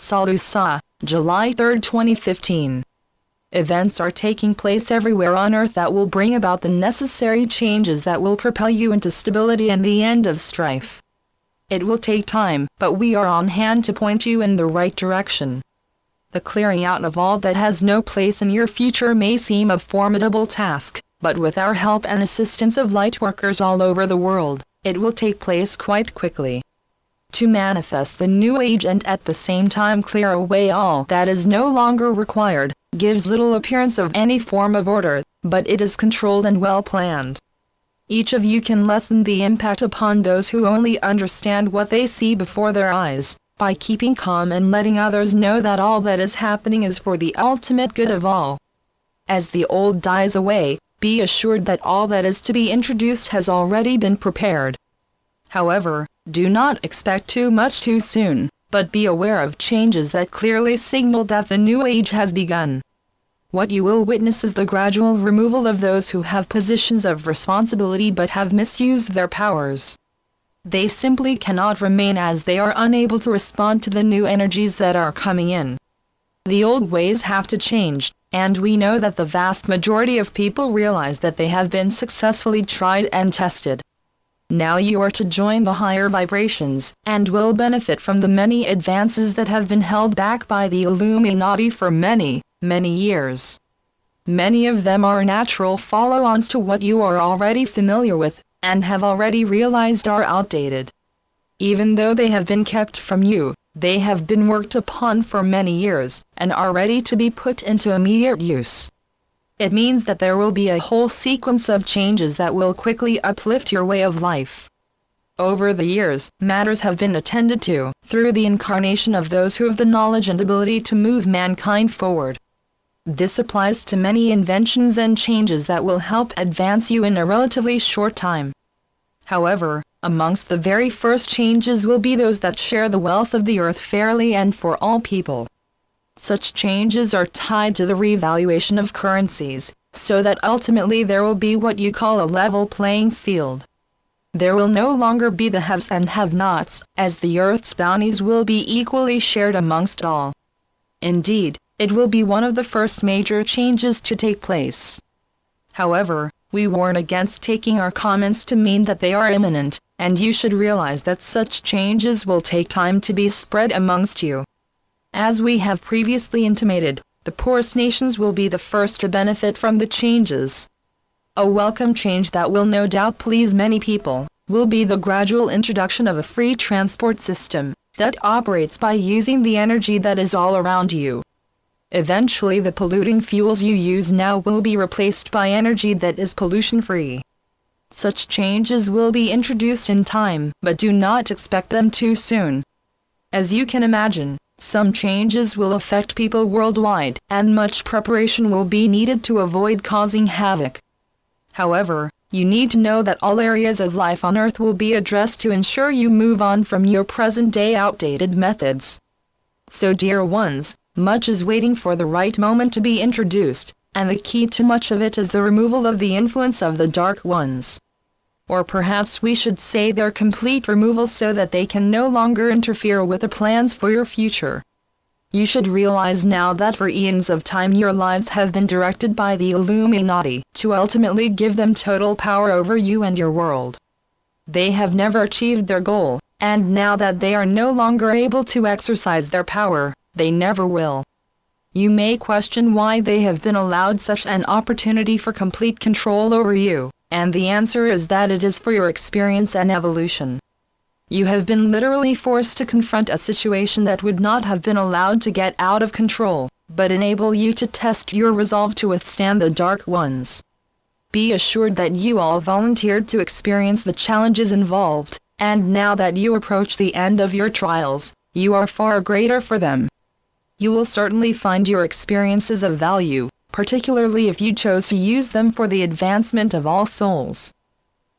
SaLuSa, July 3, 2015. Events are taking place everywhere on Earth that will bring about the necessary changes that will propel you into stability and the end of strife. It will take time, but we are on hand to point you in the right direction. The clearing out of all that has no place in your future may seem a formidable task, but with our help and assistance of light workers all over the world, it will take place quite quickly. To manifest the new age and at the same time clear away all that is no longer required, gives little appearance of any form of order, but it is controlled and well planned. Each of you can lessen the impact upon those who only understand what they see before their eyes, by keeping calm and letting others know that all that is happening is for the ultimate good of all. As the old dies away, be assured that all that is to be introduced has already been prepared. However, do not expect too much too soon, but be aware of changes that clearly signal that the new age has begun. What you will witness is the gradual removal of those who have positions of responsibility but have misused their powers. They simply cannot remain as they are unable to respond to the new energies that are coming in. The old ways have to change, and we know that the vast majority of people realize that they have been successfully tried and tested. Now you are to join the higher vibrations, and will benefit from the many advances that have been held back by the Illuminati for many, many years. Many of them are natural follow-ons to what you are already familiar with, and have already realized are outdated. Even though they have been kept from you, they have been worked upon for many years, and are ready to be put into immediate use. It means that there will be a whole sequence of changes that will quickly uplift your way of life. Over the years, matters have been attended to, through the incarnation of those who have the knowledge and ability to move mankind forward. This applies to many inventions and changes that will help advance you in a relatively short time. However, amongst the very first changes will be those that share the wealth of the earth fairly and for all people. Such changes are tied to the revaluation of currencies, so that ultimately there will be what you call a level playing field. There will no longer be the haves and have-nots, as the earth's bounties will be equally shared amongst all. Indeed, it will be one of the first major changes to take place. However, we warn against taking our comments to mean that they are imminent, and you should realize that such changes will take time to be spread amongst you. As we have previously intimated, the poorest nations will be the first to benefit from the changes. A welcome change that will no doubt please many people, will be the gradual introduction of a free transport system, that operates by using the energy that is all around you. Eventually the polluting fuels you use now will be replaced by energy that is pollution-free. Such changes will be introduced in time, but do not expect them too soon. As you can imagine, some changes will affect people worldwide, and much preparation will be needed to avoid causing havoc. However, you need to know that all areas of life on Earth will be addressed to ensure you move on from your present-day outdated methods. So dear ones, much is waiting for the right moment to be introduced, and the key to much of it is the removal of the influence of the dark ones. Or perhaps we should say their complete removal so that they can no longer interfere with the plans for your future. You should realize now that for eons of time your lives have been directed by the Illuminati to ultimately give them total power over you and your world. They have never achieved their goal, and now that they are no longer able to exercise their power, they never will. You may question why they have been allowed such an opportunity for complete control over you, and the answer is that it is for your experience and evolution. You have been literally forced to confront a situation that would not have been allowed to get out of control, but enable you to test your resolve to withstand the dark ones. Be assured that you all volunteered to experience the challenges involved, and now that you approach the end of your trials, you are far greater for them. You will certainly find your experiences of value, particularly if you chose to use them for the advancement of all souls.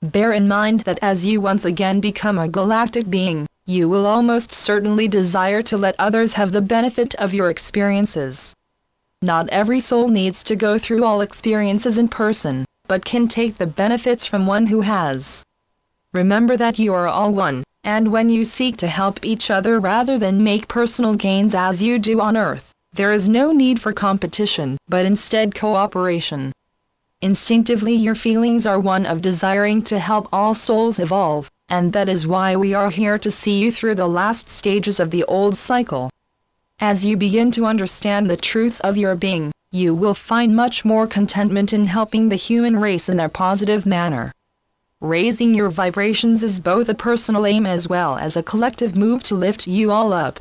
Bear in mind that as you once again become a galactic being, you will almost certainly desire to let others have the benefit of your experiences. Not every soul needs to go through all experiences in person, but can take the benefits from one who has. Remember that you are all one, And when you seek to help each other rather than make personal gains as you do on Earth, there is no need for competition, but instead cooperation. Instinctively your feelings are one of desiring to help all souls evolve, and that is why we are here to see you through the last stages of the old cycle. As you begin to understand the truth of your being, you will find much more contentment in helping the human race in a positive manner. Raising your vibrations is both a personal aim as well as a collective move to lift you all up.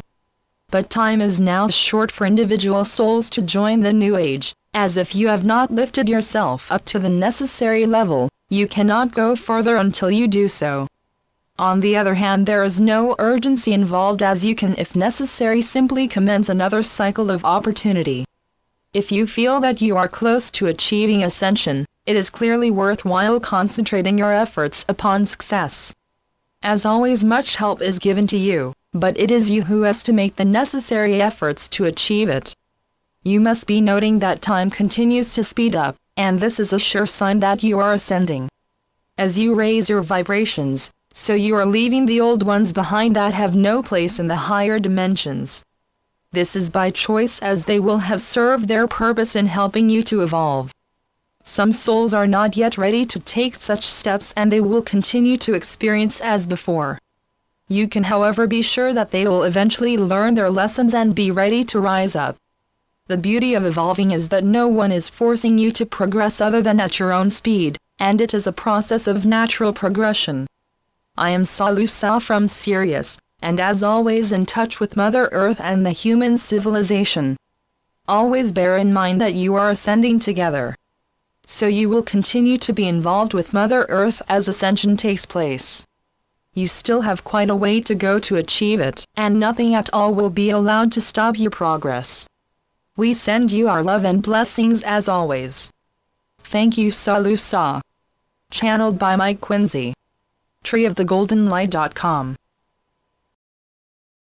But time is now short for individual souls to join the new age, as if you have not lifted yourself up to the necessary level, you cannot go further until you do so. On the other hand, there is no urgency involved, as you can, if necessary, simply commence another cycle of opportunity. If you feel that you are close to achieving ascension, it is clearly worthwhile concentrating your efforts upon success. As always, much help is given to you, but it is you who has to make the necessary efforts to achieve it. You must be noting that time continues to speed up, and this is a sure sign that you are ascending. As you raise your vibrations, so you are leaving the old ones behind that have no place in the higher dimensions. This is by choice, as they will have served their purpose in helping you to evolve. Some souls are not yet ready to take such steps, and they will continue to experience as before. You can, however, be sure that they will eventually learn their lessons and be ready to rise up. The beauty of evolving is that no one is forcing you to progress other than at your own speed, and it is a process of natural progression. I am SaLuSa from Sirius, and as always in touch with Mother Earth and the human civilization. Always bear in mind that you are ascending together. So you will continue to be involved with Mother Earth as ascension takes place. You still have quite a way to go to achieve it, and nothing at all will be allowed to stop your progress. We send you our love and blessings as always. Thank you, SaLuSa. Channeled by Mike Quincy. treeofthegoldenlight.com